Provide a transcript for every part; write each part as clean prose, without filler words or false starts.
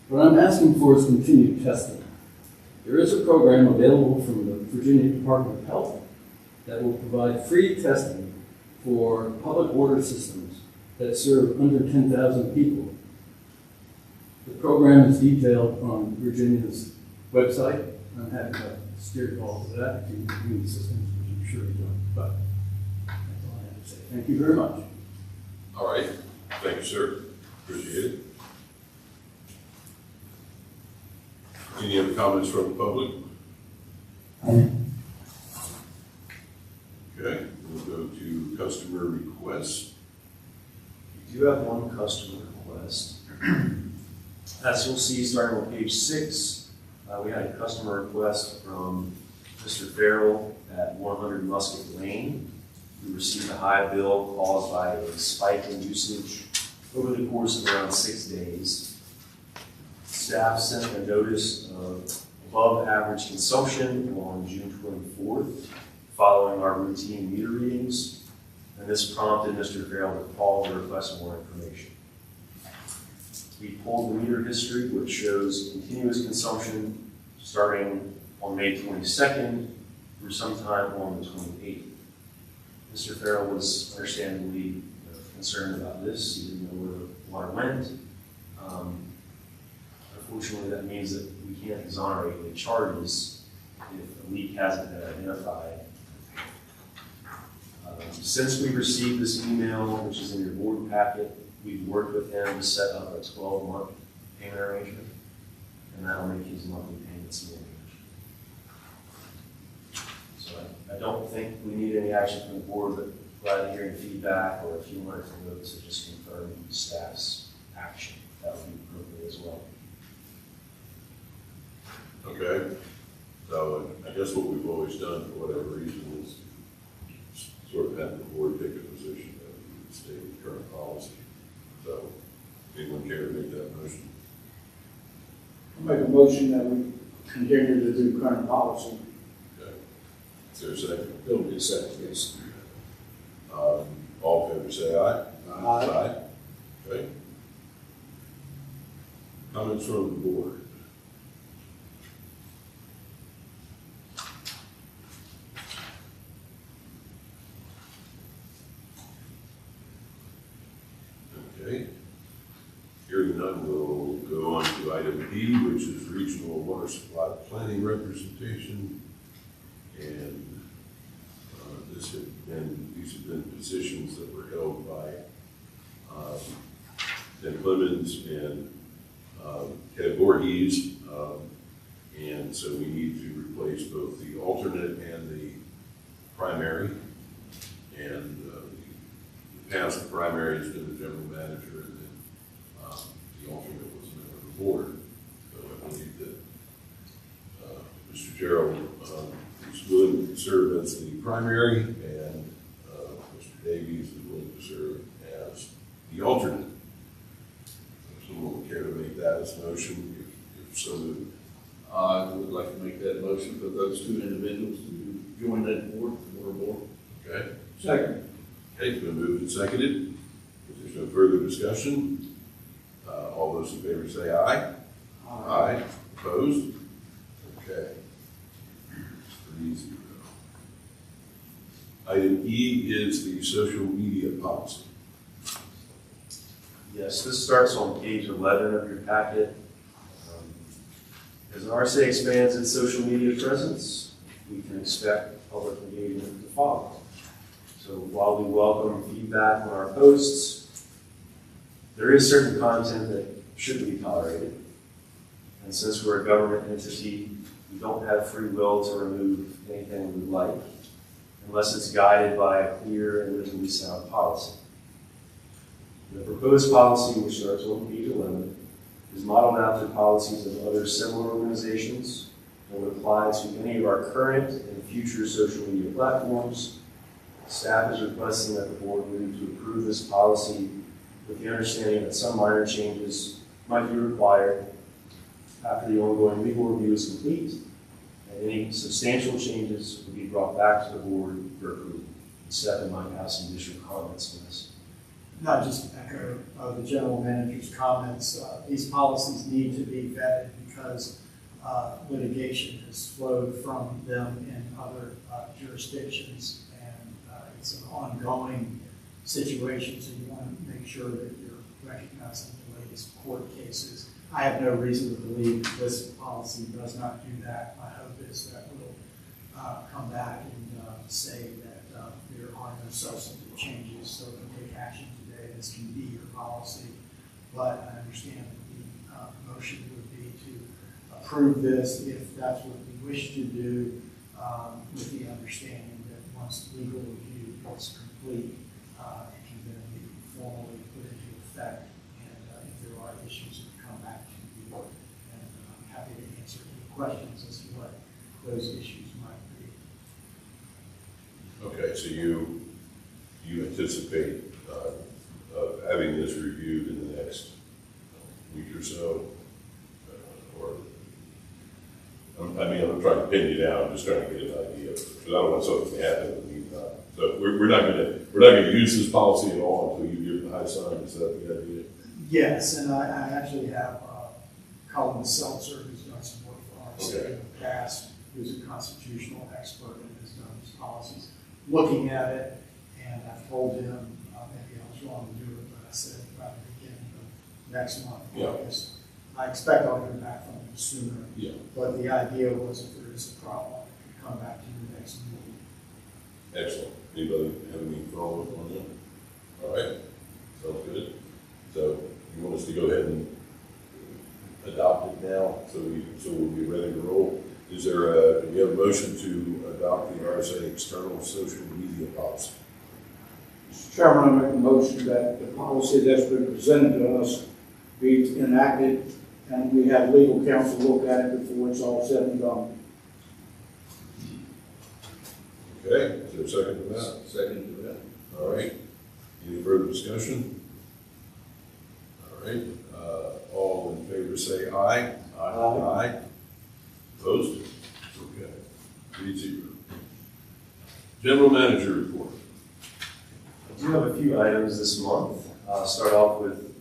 What I'm asking for is continued testing. There is a program available from the Virginia Department of Health that will provide free testing for public water systems that serve under 10,000 people. The program is detailed on Virginia's website. I'm happy to steer you all to that if you need assistance, which I'm sure you don't. But that's all I have to say. Thank you very much. All right. Thank you, sir. Appreciate it. Any other comments from the public? Okay, we'll go to customer requests. We do have one customer request. As you'll see, starting on page 6, we had a customer request from Mr. Farrell at 100 Musket Lane. We received a high bill caused by a spike in usage over the course of around 6 days. Staff sent a notice of above average consumption on June 24th, following our routine meter readings, and this prompted Mr. Farrell to call to request more information. We pulled the meter history, which shows continuous consumption starting on May 22nd through sometime on the 28th. Mr. Farrell was understandably concerned about this. He didn't know where the water went. Unfortunately, that means that we can't exonerate any charges if a leak hasn't been identified. Since we received this email, which is in your board packet, we've worked with him to set up a 12-month payment arrangement, and that'll make his monthly payments more manageable. So I don't think we need any action from the board, but glad to hear any feedback or if you wanted to vote to just confirm staff's action, that would be appropriate as well. Okay, so I guess what we've always done, for whatever reason, is sort of have the board take a position that we would stay with current policy. So, anyone care to make that motion? I'll make a motion that we continue to do current policy. Okay. Is there a second? There'll be a second, yes. All in favor say aye. Aye. Okay. Comments from the board? Okay. Hearing none, we'll go on to item B, which is regional water supply planning representation. And these have been positions that were held by Ted Clemens and Ted Voorhees. And so we need to replace both the alternate and the primary. And the past primary has been the general manager, and then the alternate was a member of the board. So I believe that Mr. Gerald is willing to serve as the primary, and Mr. Davies is willing to serve as the alternate. If someone would care to make that as a motion, if so moved. I would like to make that motion for those two individuals to join that board, water board. Okay. Second. Okay, it's been moved and seconded. If there's no further discussion, all those in favor say aye. Aye. Opposed? Okay. Pretty easy. Item E is the social media policy. Yes, this starts on page 11 of your packet. As RSA expands its social media presence, we can expect public engagement to follow. So while we welcome feedback on our posts, there is certain content that shouldn't be tolerated. And since we're a government entity, we don't have free will to remove anything we like, unless it's guided by a clear and legally sound policy. The proposed policy, which starts on page 11, is modeled after policies of other similar organizations and would apply to any of our current and future social media platforms. Staff is requesting that the board move to approve this policy with the understanding that some minor changes might be required after the ongoing legal review is complete, and any substantial changes would be brought back to the board for approval. Staff might have some additional comments on this. Not just echo the general manager's comments. These policies need to be vetted because litigation has flowed from them in other jurisdictions, and it's an ongoing situation, so you want to make sure that you're recognizing the latest court cases. I have no reason to believe that this policy does not do that. My hope is that we'll come back and say that there are no substantive changes, so we can take action today. This can be your policy, but I understand that the motion would be to approve this if that's what we wish to do, with the understanding that once legal review is complete, it can then be formally put into effect, and if there are issues, it can come back to the board, and I'm happy to answer any questions as to what those issues might be. Okay, so you anticipate having this reviewed in the next week or so? Or, I'm trying to pin you down, I'm just trying to get an idea, because I don't want something to happen in the meantime. So we're not gonna use this policy at all until you give the high sign, is that the idea? Yes, and I actually have Colin Seltzer, who's done some work for our state in the past, who's a constitutional expert and has done these policies, looking at it, and I've told him, maybe I was wrong to do it, but I said by the beginning of next month, August. I expect I'll hear back from him sooner. Yeah. But the idea was if there is a problem, I could come back to you next meeting. Excellent. Anybody have any follow-up on that? All right, sounds good. So you want us to go ahead and adopt it now, so we'll be ready to roll? Do we have a motion to adopt the RSA external social media policy? Mr. Chairman, I make a motion that the policy that's been presented to us be enacted, and we have legal counsel look at it before it's all said and done. Okay, is there a second to that? Second to that. All right. Any further discussion? All right. All in favor say aye. Aye. Opposed? Okay. 3-0. General manager report. I do have a few items this month. I'll start off with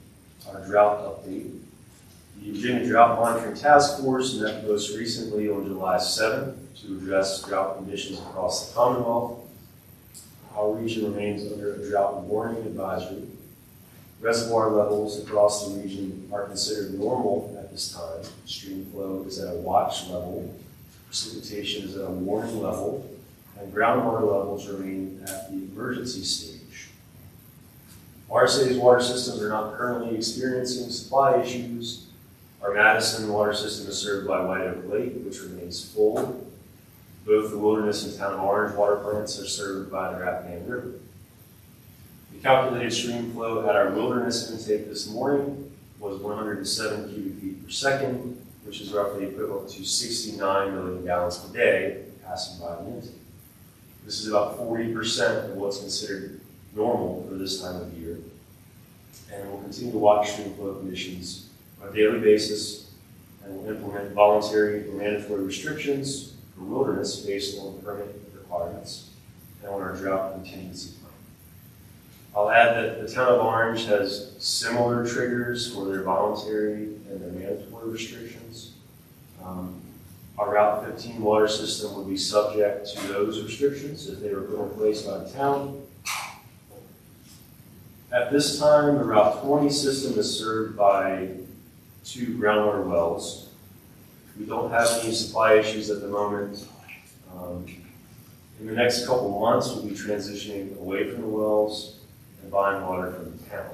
our drought update. The Virginia Drought Monitoring Task Force met most recently on July 7th to address drought conditions across the Commonwealth. Our region remains under a drought warning advisory. Reservoir levels across the region are considered normal at this time. Stream flow is at a watch level. Precipitation is at a warning level. And groundwater levels remain at the emergency stage. RSA's water systems are not currently experiencing supply issues. Our Madison water system is served by White Oak Lake, which remains full. Both the Wilderness and Town of Orange water plants are served by the Rapidan River. The calculated stream flow at our Wilderness intake this morning was 107 cubic feet per second, which is roughly equivalent to 69 million gallons per day passing by the intake. This is about 40% of what's considered normal for this time of year. And we'll continue to watch stream flow conditions on a daily basis, and we'll implement voluntary or mandatory restrictions for Wilderness based on permit requirements and on our drought contingency plan. I'll add that the Town of Orange has similar triggers for their voluntary and their mandatory restrictions. Our Route 15 water system would be subject to those restrictions if they were put in place by the town. At this time, the Route 20 system is served by 2 groundwater wells. We don't have any supply issues at the moment. In the next couple months, we'll be transitioning away from the wells and buying water from the town.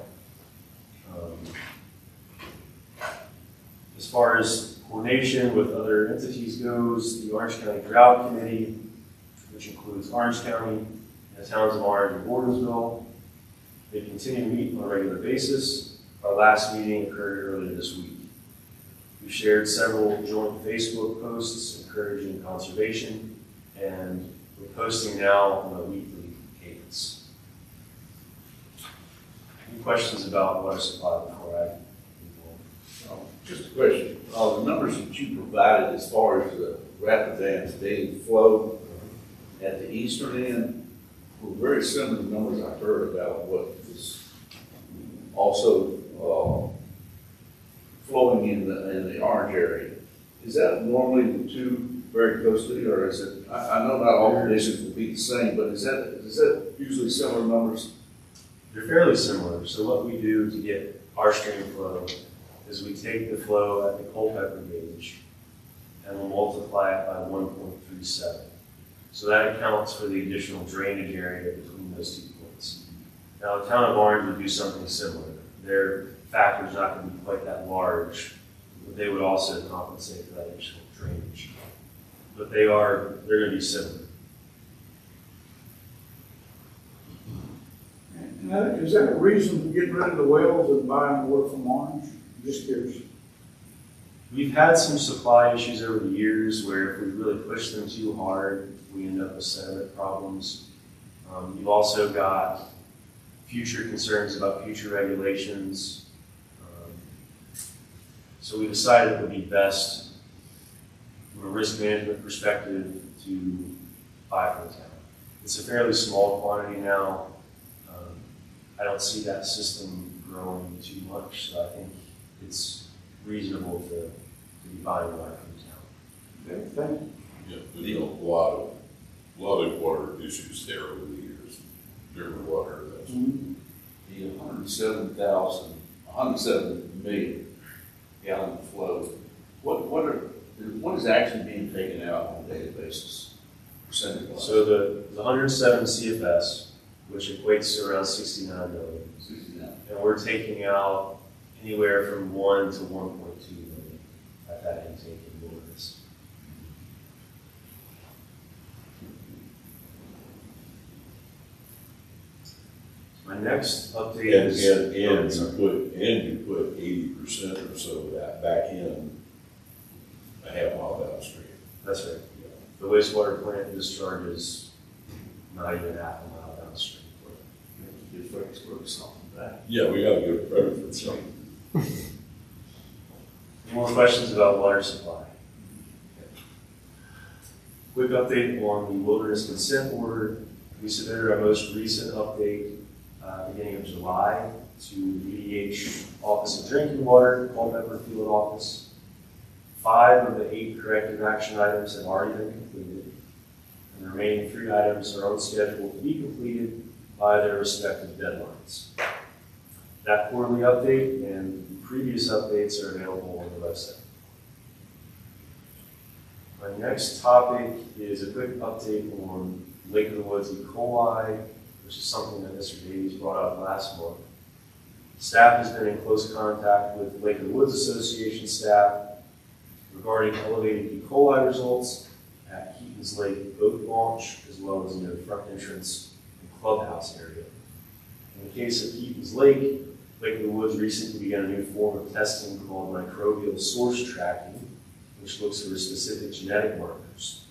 As far as coordination with other entities goes, the Orange County Drought Committee, which includes Orange County and the towns of Orange and Gordonsville, they continue to meet on a regular basis. Our last meeting occurred earlier this week. We've shared several joint Facebook posts encouraging conservation, and we're posting now on a weekly cadence. Any questions about water supply before I move on? Just a question. The numbers that you provided as far as the Rapidan's daily flow at the eastern end were very similar to numbers I heard about what was also, flowing in the orange area. Is that normally the two very closely, or is it, I know not all conditions will be the same, but is that usually similar numbers? They're fairly similar. So what we do to get our stream flow is we take the flow at the Culpeper gauge and we'll multiply it by 1.37. So that accounts for the additional drainage area between those 2 points. Now, the town of Orange would do something similar. Their factor's not going to be quite that large, but they would also compensate for that additional drainage. But they're going to be similar. And is that a reason for getting rid of the wells and buying water from Orange? Just curious. We've had some supply issues over the years where if we really push them too hard, we end up with sediment problems. You've also got future concerns about future regulations. So we decided it would be best from a risk management perspective to buy from the town. It's a fairly small quantity now. I don't see that system growing too much, so I think it's reasonable to be buying water from the town. Okay, thank you. Yeah, there's been a lot of water issues there over the years. River water, that's. The 107 million gallon flow, what is actually being taken out on a daily basis, percentage-wise? So the 107 CFS, which equates to around 69 million, 69. and we're taking out anywhere from 1 to 1.2 million at that intake in Wilderness. My next update And is you put 80% or so of that back in a half mile downstream. that's right. The wastewater plant discharges not even half a mile downstream. Get Fredericksburg something back. Yeah, we gotta give credit for something. Any more questions about water supply? Quick update on the wilderness consent order. We submitted our most recent update beginning of July to the EDH Office of Drinking Water, Culpeper Field Office. 5 of the 8 corrective action items have already been completed, and the remaining 3 items are on schedule to be completed by their respective deadlines. That quarterly update and previous updates are available on the website. My next topic is a quick update on Lake of the Woods E. coli, which is something that Mr. Davies brought up last month. Staff has been in close contact with Lake of the Woods Association staff regarding elevated E. coli results at Keaton's Lake boat launch, as well as near the front entrance and clubhouse area. In the case of Keaton's Lake, Lake of the Woods recently began a new form of testing called microbial source tracking, which looks for specific genetic markers.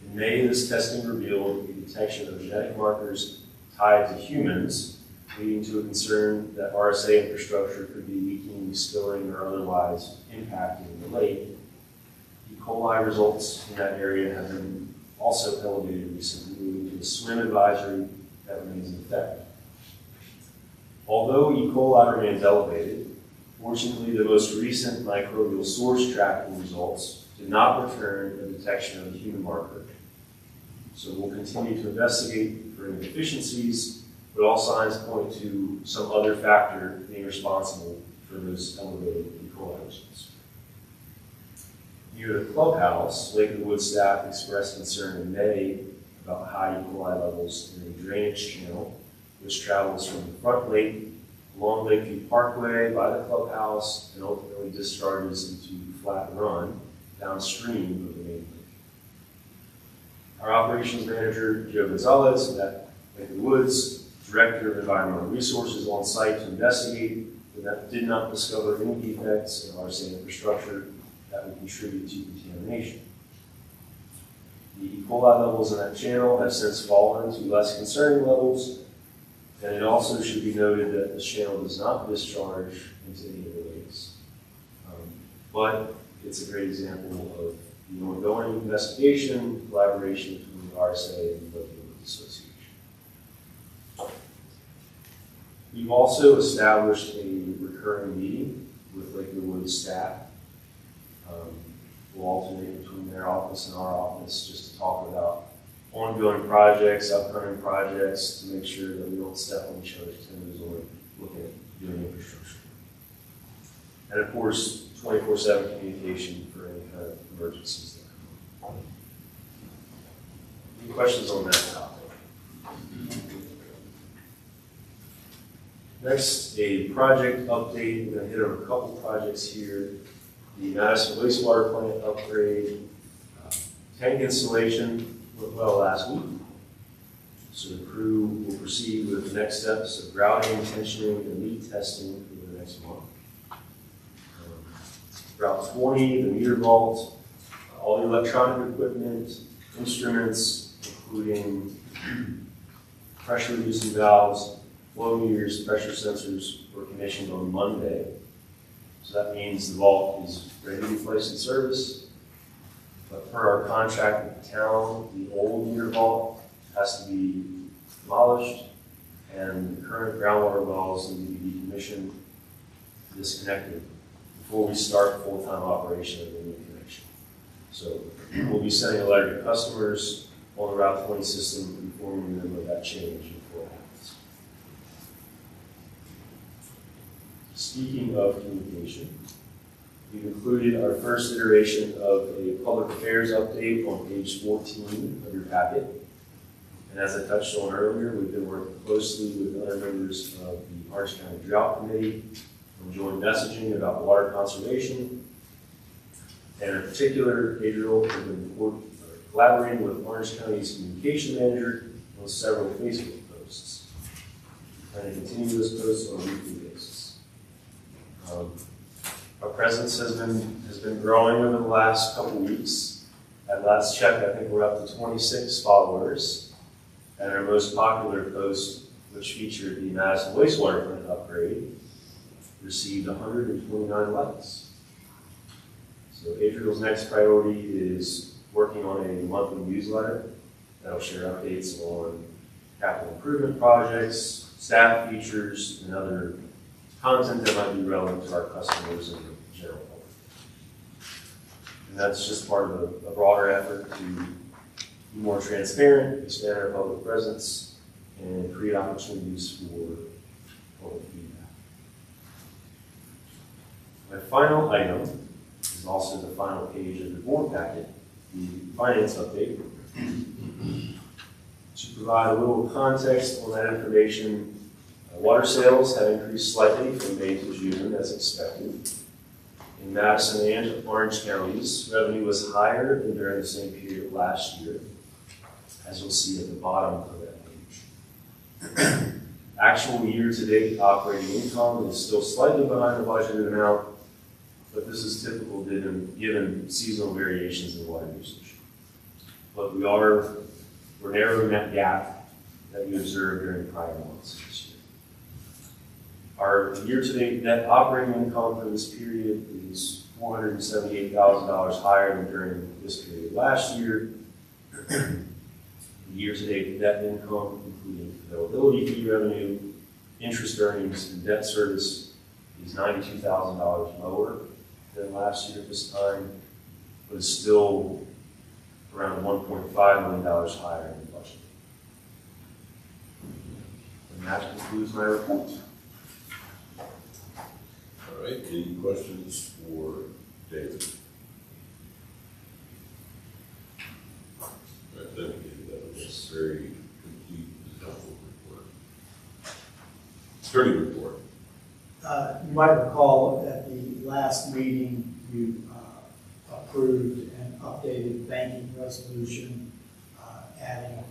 In May, this testing revealed the detection of genetic markers tied to humans, leading to a concern that RSA infrastructure could be leaking, spilling, or otherwise impacting the lake. E. coli results in that area have been also elevated recently, leading to a swim advisory that remains in effect. Although E. coli remains elevated, fortunately the most recent microbial source tracking results did not return a detection of a human marker. So we'll continue to investigate for any deficiencies, but all signs point to some other factor being responsible for those elevated E. coli results. Near the clubhouse, Lake of the Woods staff expressed concern in May about high E. coli levels in the drainage channel, which travels from the front lake along Lakeview Parkway by the clubhouse and ultimately discharges into Flat Run downstream of the main lake. Our operations manager, Joe Gonzalez, met Lake of the Woods, Director of Environmental Resources on site to investigate, but that did not discover any defects in RSA infrastructure that would contribute to contamination. The E. coli levels in that channel have since fallen to less concerning levels, and it also should be noted that this channel does not discharge into any of the lakes. But it's a great example of the ongoing investigation, collaboration between the RSA and the Lake of the Woods Association. We've also established a recurring meeting with Lakewood Woods staff. We'll alternate between their office and our office just to talk about ongoing projects, upcoming projects, to make sure that we don't step on each other's toes or looking at doing infrastructure. And of course, 24/7 communication for any kind of emergencies that come up. Any questions on that topic? Next, a project update. We're going to hit over a couple projects here. The Madison wastewater plant upgrade, tank installation went well last week. So the crew will proceed with the next steps of grouting, tensioning, and leak testing for the next month. Route 20, the meter vault, all the electronic equipment, instruments, including pressure reducing valves, flow meters, pressure sensors were commissioned on Monday. So that means the vault is ready to be placed in service. But per our contract with the town, the old meter vault has to be demolished, and the current groundwater wells need to be decommissioned, disconnected, before we start full-time operation of the new connection. So we'll be sending a letter to customers on the Route 20 system informing them of that change before it happens. Speaking of communication, we've included our first iteration of a public affairs update on page 14 of your packet. And as I touched on earlier, we've been working closely with other members of the Orange County Drought Committee on joint messaging about water conservation. And in particular, Adriel has been collaborating with Orange County's communication manager on several Facebook posts. And to continue those posts on a weekly basis. Our presence has been growing over the last couple weeks. At last check, I think we're up to 26 followers. And our most popular post, which featured the Madison wastewater plant upgrade, received 129 likes. So Adriel's next priority is working on a monthly newsletter that'll share updates on capital improvement projects, staff features, and other content that might be relevant to our customers and the general public. And that's just part of a broader effort to be more transparent, expand our public presence, and create opportunities for public feedback. My final item is also the final page of the board packet, the finance update. To provide a little context on that information, water sales have increased slightly from May to June as expected. In Madison and Orange counties, revenue was higher than during the same period last year, as you'll see at the bottom of that page. Actual year-to-date operating income is still slightly behind the budgeted amount, but this is typical given seasonal variations in water usage. But we're narrowing that gap that we observed during prior months this year. Our year-to-date net operating income for this period is $478,000 higher than during this period last year. Year-to-date net income, including availability fee revenue, interest earnings, and debt service, is $92,000 lower than last year at this time, but is still around $1.5 million higher than budget. And that concludes my report. All right, any questions for David? All right, thank you. That was a very complete and helpful report. Attorney report. You might recall at the last meeting, you approved an updated banking resolution, adding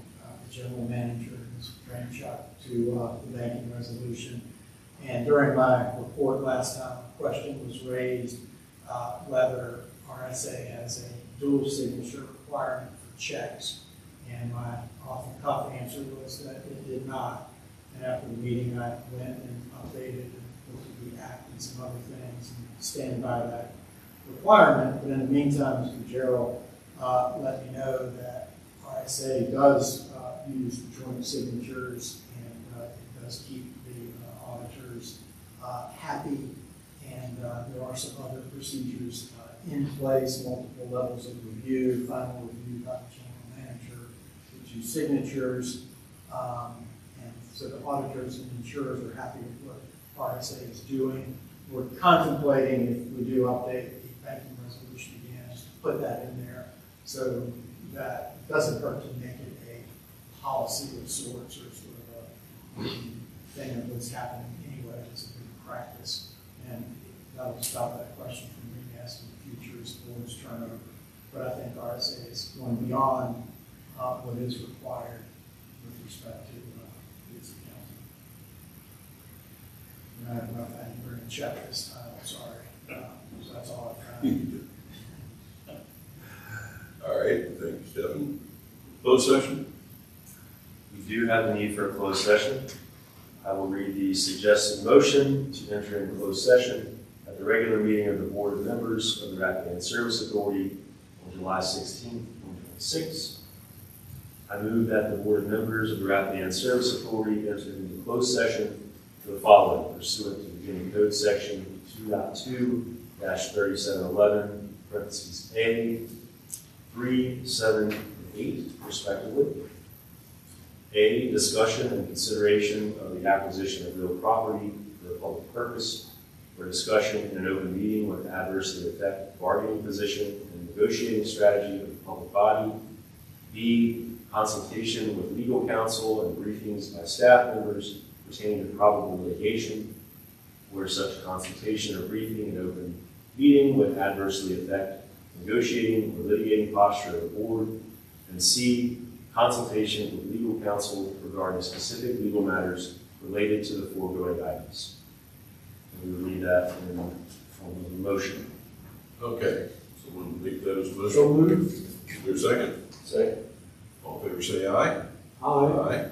the general manager and Ms. Ramchuk to the banking resolution. And during my report last time, a question was raised whether RSA has a dual signature requirement for checks. And my off-the-cuff answer was that it did not. And after the meeting, I went and updated and looked at the act and some other things and stand by that requirement. But in the meantime, Mr. Gerald let me know that RSA does use joint signatures and it does keep the audit happy, and there are some other procedures in place, multiple levels of review, final review by the general manager, the 2 signatures, and so the auditors and insurers are happy with what RSA is doing. We're contemplating, if we do update the banking resolution again, just to put that in there so that it doesn't hurt to make it a policy of sorts, or sort of a thing of what's happening anyway. It's a good practice. And that will stop that question from being asked in the future as the board's turnover. But I think RSA is going beyond what is required with respect to its accounting. And I don't know if we're going to check this time, I'm sorry. So that's all I've got. All right, thank you, Stephen. Closed session? We do have a need for a closed session. I will read the suggested motion to enter into closed session at the regular meeting of the Board of Members of the Rapidan Service Authority on July 16, 2026. I move that the Board of Members of the Rapidan Service Authority enter into closed session for the following pursuant to Virginia Code Section 2.2-3711, parentheses A, 3, 7, and 8, respectively. A, discussion and consideration of the acquisition of real property for a public purpose, or discussion in an open meeting would adversely affect the bargaining position and negotiating strategy of the public body. B, consultation with legal counsel and briefings by staff members pertaining to probable litigation, where such consultation or briefing in open meeting would adversely affect negotiating or litigating posture of the board. And C, consultation with legal counsel regarding specific legal matters related to the foregoing items. And we will read that in the form of a motion. Okay, someone make those motions. So moved. Is there a second? Second. All in favor, say aye. Aye. Aye.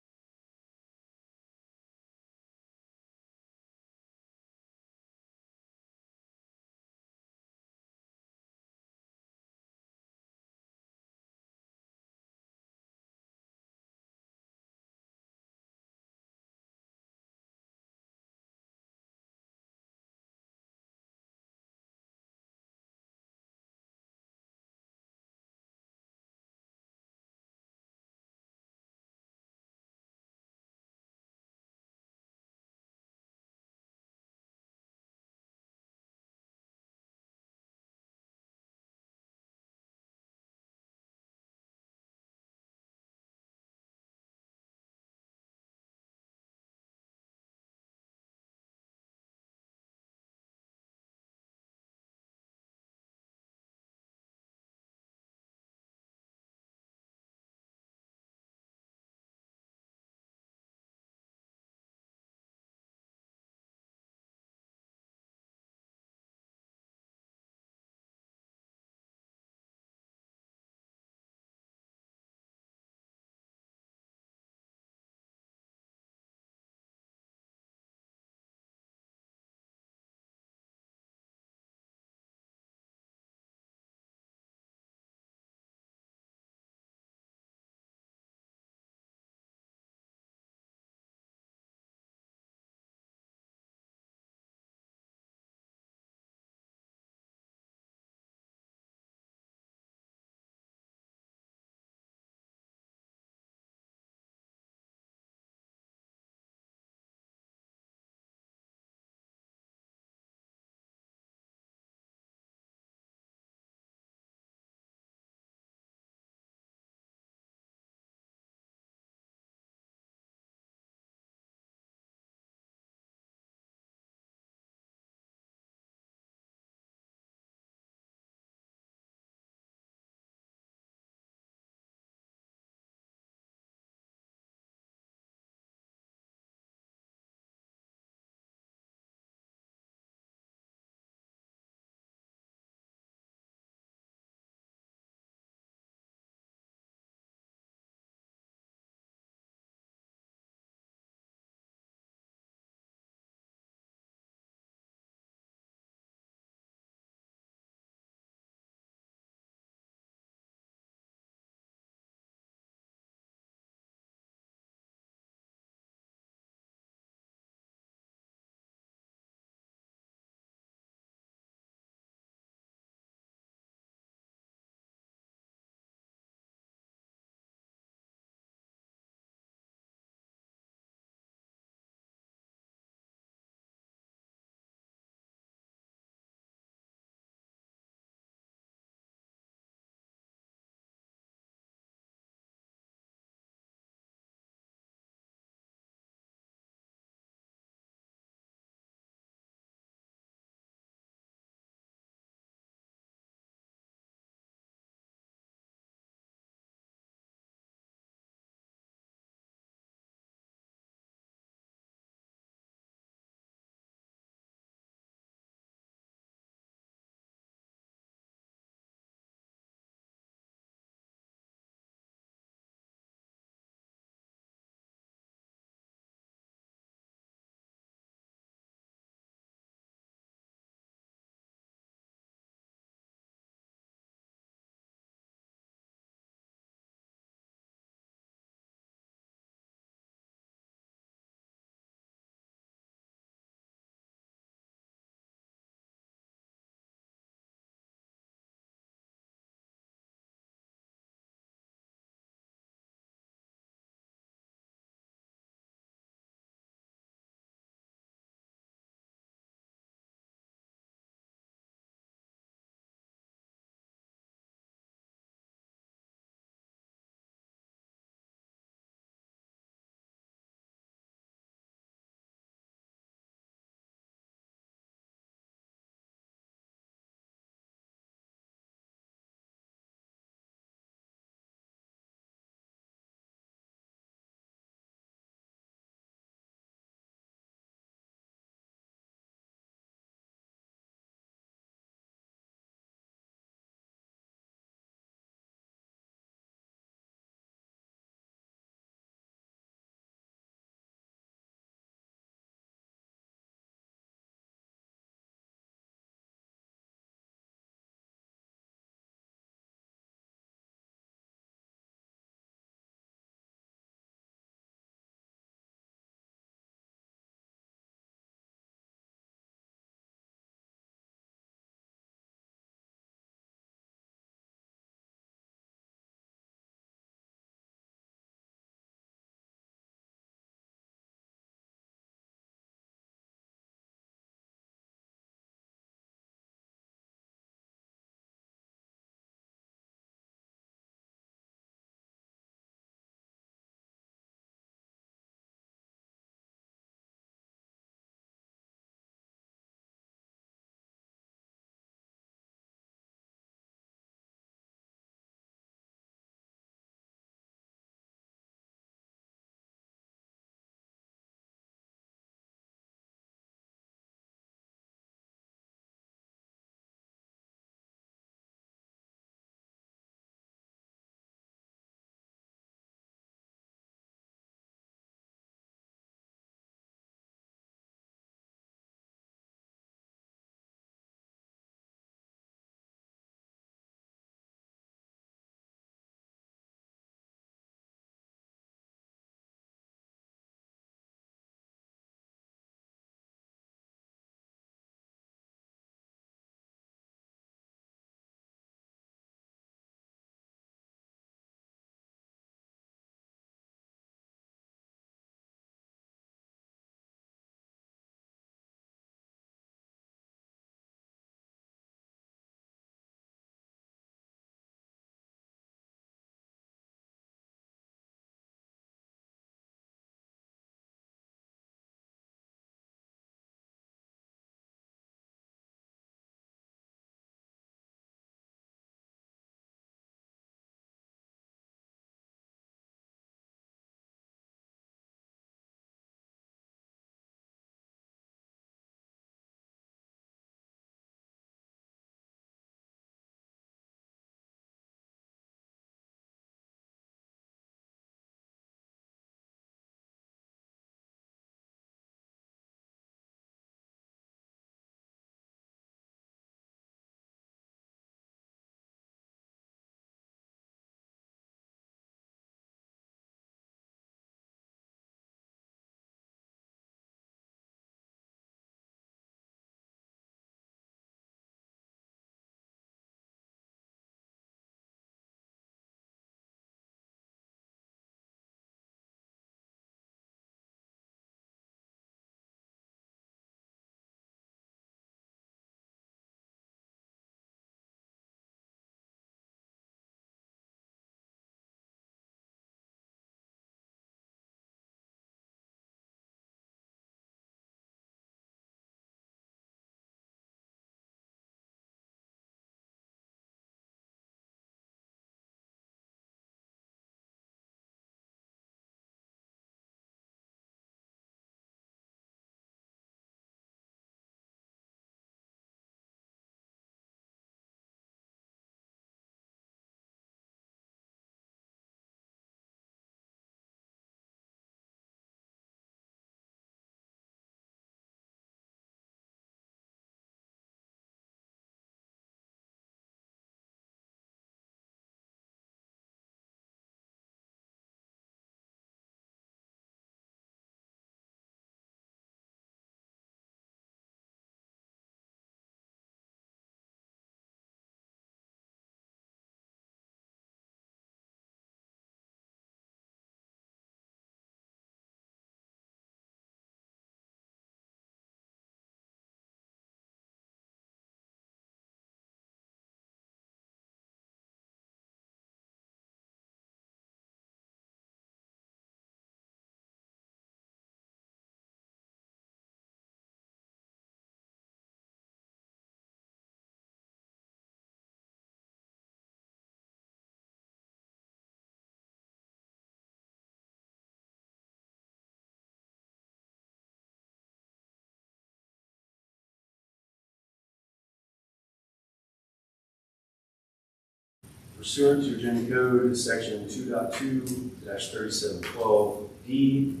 Pursuant to Virginia Code, section 2.2-3712D,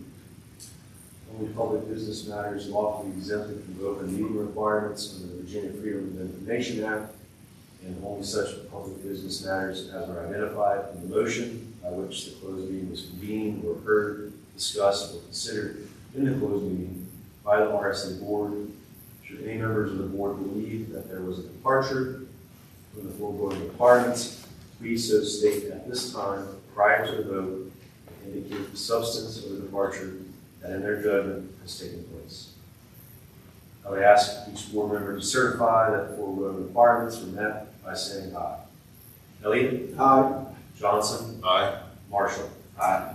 only public business matters lawfully exempted from open meeting requirements under the Virginia Freedom of Information Act, and only such public business matters as are identified in the motion by which the closed meeting was convened or heard, discussed, or considered in the closed meeting by the RSA board. Should any members of the board believe that there was a departure from the foregoing requirements, please so state at this time prior to the vote and indicate the substance of the departure that in their judgment has taken place. I would ask each board member to certify that the foregoing requirements were met by saying aye. Elliott? Aye. Johnson? Aye. Marshall? Aye.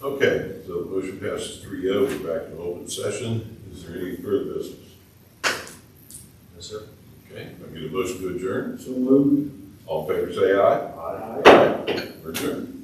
Okay, so the motion passes 3-0. We're back in open session. Is there any further business? No, sir. Okay, I get a motion to adjourn. So moved. All in favor, say aye. Aye. We're adjourned.